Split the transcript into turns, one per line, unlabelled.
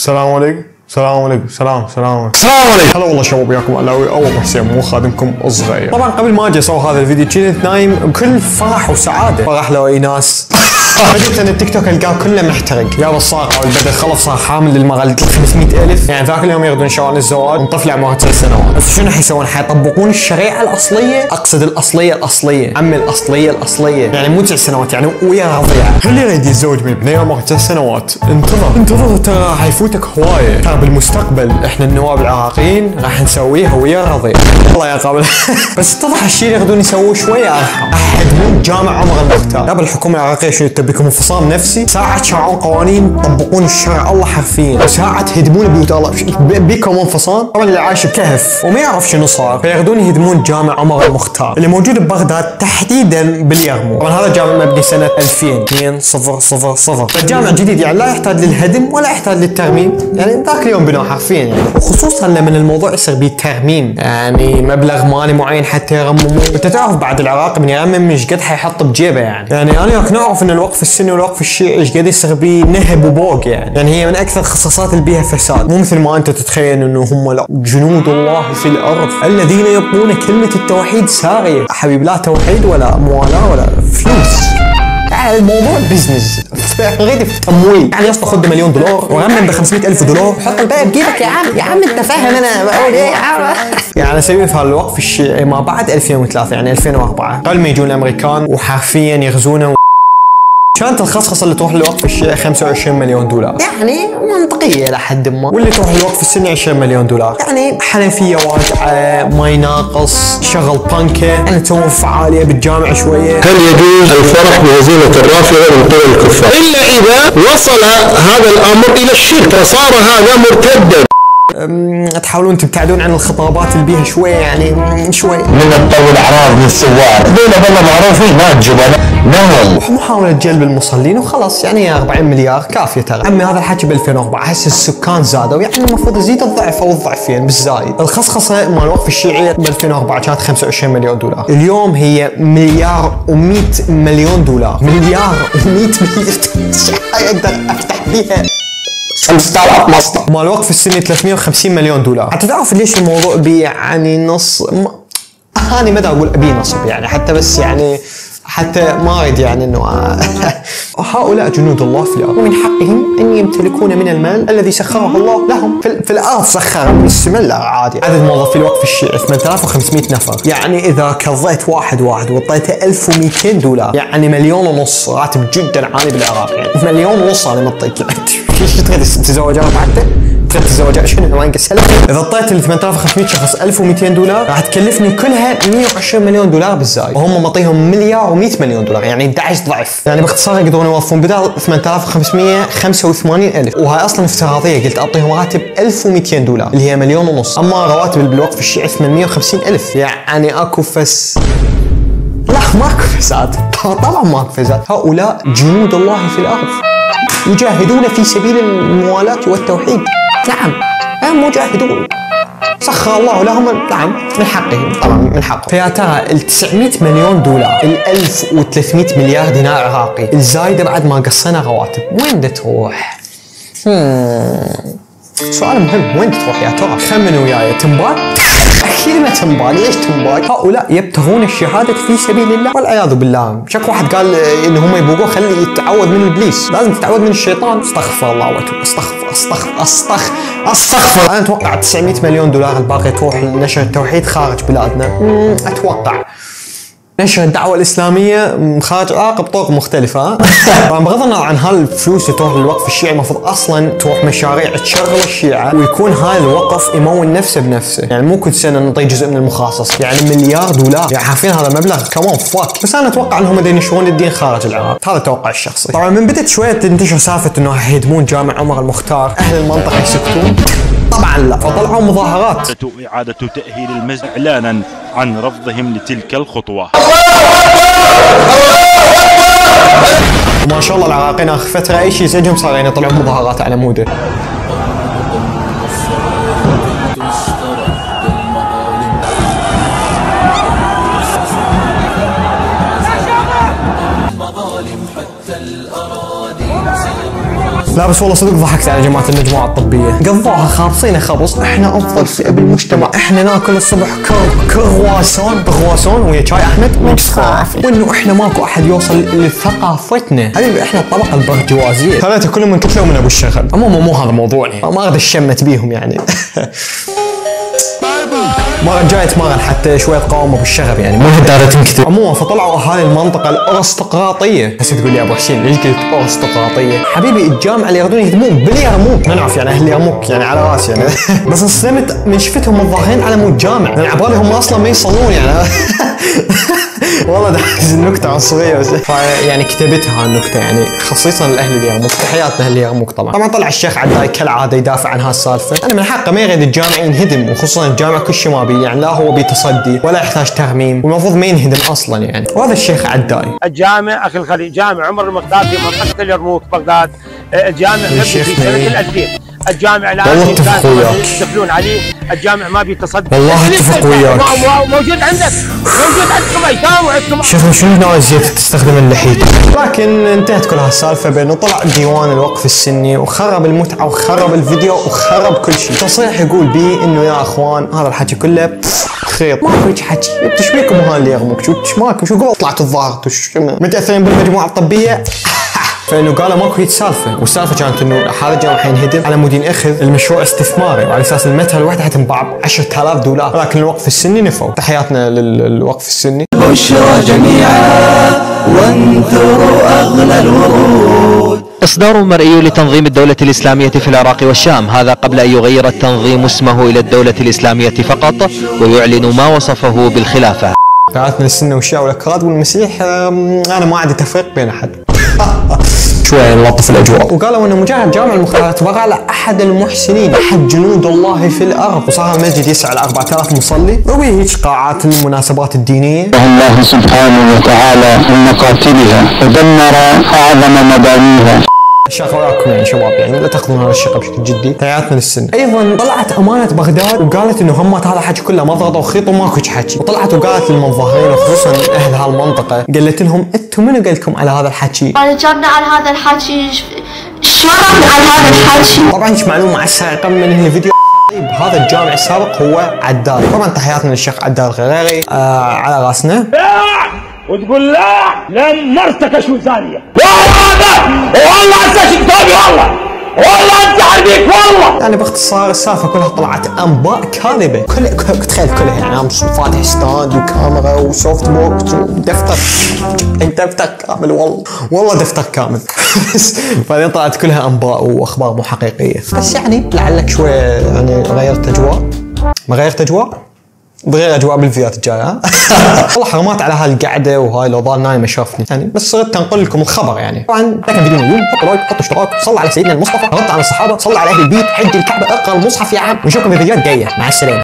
السلام عليكم. السلام عليكم. سلام عليكم. هلا والله شباب، وياكم علاوي او ابو حسين، مو خادمكم الصغير. طبعا قبل ما اجي اسوي هذا الفيديو كنت نايم بكل فرح وسعاده، فرح لو اي ناس فجأة التيك توك القاه كله محترق، يا بالصاقه والبدل خلص صار حامل للمغل 500,000. يعني ذاك اليوم ياخذون شغل الزواج من طفل عمره 3 سنوات. بس شنو حيسوون؟ حيطبقون الشريعه الاصليه، اقصد الاصليه عمي، الاصليه يعني مو 9 سنوات، يعني ويا رضيعه. اللي يريد يتزوج من بنيه عمره 3 سنوات انتظر ترى حيفوتك هوايه. ترى بالمستقبل احنا النواب العراقيين راح نسويها ويا رضيع الله يا قابل. بس اتضح الشيء اللي ياخذون يسووه شويه ارحم. احد جامع عمر المختار. قبل الحكومه العراقيه شنو تبيكم انفصام نفسي؟ ساعة تشرعون قوانين تطبقون الشرع الله حرفيا، ساعة تهدمون بيوت الله. بيكم انفصام. طبعا اللي عايش بكهف وما يعرف شنو صار، فياخذون يهدمون جامع عمر المختار اللي موجود ببغداد تحديدا باليرموك. طبعا هذا الجامع مبني سنة 2000. فالجامع جديد يعني لا يحتاج للهدم ولا يحتاج للترميم، يعني ذاك اليوم بنوه حرفيا يعني. وخصوصا لما الموضوع يصير بالترميم، يعني مبلغ مالي معين حتى يرمموه. انت تعرف بعد العراق من يرمم مش قد حيحط بجيبه يعني انا نعرف ان الوقف السني والوقف الشيعي ايش قد يصير بيه نهب وبوق يعني هي من اكثر الخصاصات اللي بيها فساد. مو مثل ما انت تتخيل انه هم لا جنود الله في الارض الذين يبقون كلمه التوحيد ساريه. حبيب لا توحيد ولا موالاه ولا فلوس، يعني الموضوع بزنس غير في تمويل. يعني يصل خذ $1,000,000 ورمم $500,000 حط الباقي بجيبك يا عم انت فاهم انا بقول ايه يا عم. يعني اسوي في الوقف الشيعي ما بعد 2003 يعني 2004 قبل ما يجون الامريكان وحرفيا يغزونه. كانت الخصخصه اللي تروح للوقف الشيعي $25 مليون، يعني منطقيه الى حد ما، واللي تروح للوقف السني $20 مليون، يعني حنفيه واجعه، ماي ناقص، شغل بانكه، يعني تسوون فعاليه بالجامع شويه.
هل يجوز الفرح بهزيمه الرافضه من قبل الكفار الا اذا وصل هذا الامر الى الشرك فصار هذا مرتدا؟
تحاولون تبتعدون عن الخطابات اللي بيها شويه، يعني شوي
من الطول اعراض من السوار دول والله معروفين ما الجبناء نهم.
محاولة جلب المصلين وخلاص، يعني 40 مليار كافية ترى. عمي هذا الحكي ب 2004 هسه السكان زادوا، يعني المفروض يزيد الضعف او الضعفين بالزايد. الخصخصة مال الوقف الشيعي ب 2004 كانت $25 مليون، اليوم هي $1,100 مليون. $1,100 مليون اقدر افتح بيها
5000 مصنع.
مال الوقف السني $350 مليون. حتى تعرف ليش الموضوع بي يعني نص انا ما اقول ابي نصب يعني، حتى بس يعني حتى ما اريد يعني انه هؤلاء جنود الله في الارض ومن حقهم ان يمتلكون من المال الذي سخره الله لهم في الارض. سخر من السماء لا عادي. عدد موظفي الوقف الشيعي 8500 نفر، يعني اذا كضيت واحد واعطيته $1,200 يعني $1.5 مليون راتب جدا عالي بالعراق، يعني $1.5 مليون انا معطيك. يعني ايش تريد تتزوج بعد؟ تريد تتزوج شنو ما ينقسلك؟ اذا اعطيت ل 8500 شخص $1,200 راح تكلفني كلها $120 مليون بالزايد، وهم معطيهم $1,100 مليون، يعني 11 ضعف. يعني باختصار يقدرون يوظفون بدل 8500 85,000، وهاي اصلا افتراضيه. قلت اعطيهم راتب $1,200 اللي هي $1.5 مليون. اما رواتب بالوقف الشيعي 850,000، يعني اكو لا ماكو فساد. طبعا ماكو فساد. هؤلاء جنود الله في الارض يجاهدون في سبيل الموالاة والتوحيد. نعم هم مجاهدون سخر الله لهم، نعم من حقهم طبعا من حقهم. فيا ترى $900 مليون، $1,300 مليار دينار عراقي الزايده بعد ما قصينا رواتب، وين تروح؟ سؤال مهم، وين تروح يا ترى؟ خمنوا وياي. تنبال؟ اكيد ما تنبال. ليش تنبال؟ هؤلاء يبتغون الشهاده في سبيل الله والعياذ بالله. شك واحد قال ان هم يبغون خلي يتعوذ من ابليس، لازم تتعوذ من الشيطان. استغفر الله واتوب. استغفر. انا اتوقع $900 مليون الباقي تروح لنشر التوحيد خارج بلادنا. اتوقع نشر الدعوة الإسلامية خارج العراق بطرق مختلفة. طبعا بغض النظر عن هالفلوس اللي تروح للوقف الشيعي، المفروض أصلا تروح مشاريع تشغل الشيعة، ويكون هاي الوقف يمول نفسه بنفسه، يعني مو كل سنة نعطيه جزء من المخصص، يعني $1 مليار، يعني حرفيا هذا مبلغ كمان فاك. بس أنا أتوقع أنهم ينشرون الدين خارج العراق، هذا توقع الشخصي. طبعا من بدت شوية تنتشر سالفة أنه يهدمون جامع عمر المختار، أهل المنطقة يسكتون؟ طبعا لا، فطلعوا مظاهرات
إعادة تأهيل المسجد إعلانا عن رفضهم لتلك الخطوة.
وما شاء الله العراقيين آخر فترة أي شيء يزعجهم صار يعني يطلعون مظاهرات على موده. لا بس والله صدق ضحكت على جماعه المجموعه الطبيه، قضوها خابصين خبص، احنا افضل فئه بالمجتمع، احنا ناكل الصبح كرواسون ويا شاي احمد ونسكافيه، وانه احنا ماكو احد يوصل لثقافتنا، حبيبي احنا الطبقه البرجوازيه، ثلاثه كلهم من كتله ومن ابو الشغل. عموما مو هذا موضوعي، ما اقدر الشمت بيهم يعني. مرة جاي اتمرن حتى شوية قوامة بالشغب يعني مو هالدارة تنكتب. عموما فطلعوا اهالي المنطقة الارستقراطية، هسه تقول لي يا ابو حسين ليش قلت ارستقراطية؟ حبيبي الجامعة اللي يردون يهدمون باليرموك، نعرف يعني اهل اليرموك يعني على راسي يعني. بس انصدمت من شفتهم الظاهرين على مود جامع، لان عبالي هم اصلا ما يصلون يعني. والله ده النكتة عنصرية بس يعني كتبتها النكتة يعني خصيصا لاهل اليرموك، تحياتنا اهل اليرموك طبعا طلع الشيخ عداي كالعادة يدافع عن هالسالفة، انا من حقه ما يريد الجامع ينهدم، وخصوصا الجامع كل شيء ما بيه يعني، لا هو بيتصدي ولا يحتاج ترميم، والمفروض ما ينهدم اصلا يعني، وهذا الشيخ عداي.
الجامع اخي الخليل، جامع عمر المقداد في منطقة اليرموك بغداد، الجامع في سنة 2000، الجامع الان كانوا يستقبلون عليه، الجامع ما بيتصدى.
والله اتفق وياك.
موجود عندك، موجود عندكم ايتام وعندكم.
شيخ شنو ناوي زيت تستخدم اللحية؟ لكن انتهت كل هالسالفه بانه طلع ديوان الوقف السني وخرب المتعه وخرب الفيديو وخرب كل شيء، تصريح يقول بيه انه يا اخوان هذا الحكي كله خيط، ماكو هيك حكي، ايش بيكم هاي اللي يغمك؟ شو ماكو شو قبل طلعتوا الظاهر متاثرين بالمجموعه الطبيه؟ فانه قالوا ماكو هيك سالفه، والسالفه كانت انه هذا الجامع حينهدم على مود ينأخذ المشروع استثماري، وعلى اساس المتر الوحده حتنباع ب $10,000، لكن الوقف السني نفوا. تحياتنا للوقف السني.
بشرى جميعا وانثروا اغلى الورود.
إصدار مرئي لتنظيم الدولة الإسلامية في العراق والشام، هذا قبل أن يغير التنظيم اسمه إلى الدولة الإسلامية فقط ويعلن ما وصفه بالخلافة.
تحياتنا للسنة والشيعة والأكراد والمسيح، أنا ما عندي تفريق بين أحد. شوي نلطف الاجواء. وقالوا انه مجرد جامع المخالفات بقى على احد المحسنين، احد جنود الله في الارض، وصار المسجد يسع 4000 مصلي، وهيك قاعات المناسبات الدينيه.
الله سبحانه وتعالى من مقاتلها ودمر اعظم مبانيها.
الشيخ وياكم يعني شباب، يعني لا تاخذون هذا الشيء بشكل جدي، تحياتنا للسن. ايضا طلعت امانه بغداد وقالت انه همت هذا الحكي كله مضغط وخيط وماكو حكي، وطلعت وقالت للمنظهرين وخصوصا اهل هالمنطقه، قالت لهم انتم منو قال لكم على هذا الحكي؟
انا جابنا على هذا الحكي، شرفنا على هذا الحكي.
طبعا هيك معلومه على السريع من الفيديو. طيب هذا الجامع السابق هو عدال، طبعا تحياتنا للشيخ عدال الغريري على راسنا.
وتقول لا لن نرتكش زانية والله انت شكتابي والله انت عربيك والله.
يعني باختصار السالفه كلها طلعت انباء كاذبه، تخيل كلها يعني امس فاتح ستاند وكاميرا وسوفت بوكس ودفتر، دفتر كامل والله دفتر كامل. بعدين طلعت كلها انباء واخبار مو حقيقيه، بس يعني لعلك شوي يعني غيرت اجواء، ما غيرت اجواء؟ بغير اجواء بالفيديوهات الجايه. والله حرمات على هالقعده وهاي لو ضال نايم شافني يعني، بس صرت انقل لكم الخبر يعني. طبعا ده كان فيديو اليوم، حطوا لايك، حطوا اشتراك، صلوا على سيدنا المصطفى، رد على الصحابه، صلوا على اهل البيت، حج الكعبه، اقرا المصحف يا عم، ونشوفكم في فيديوهات جايه، مع السلامه.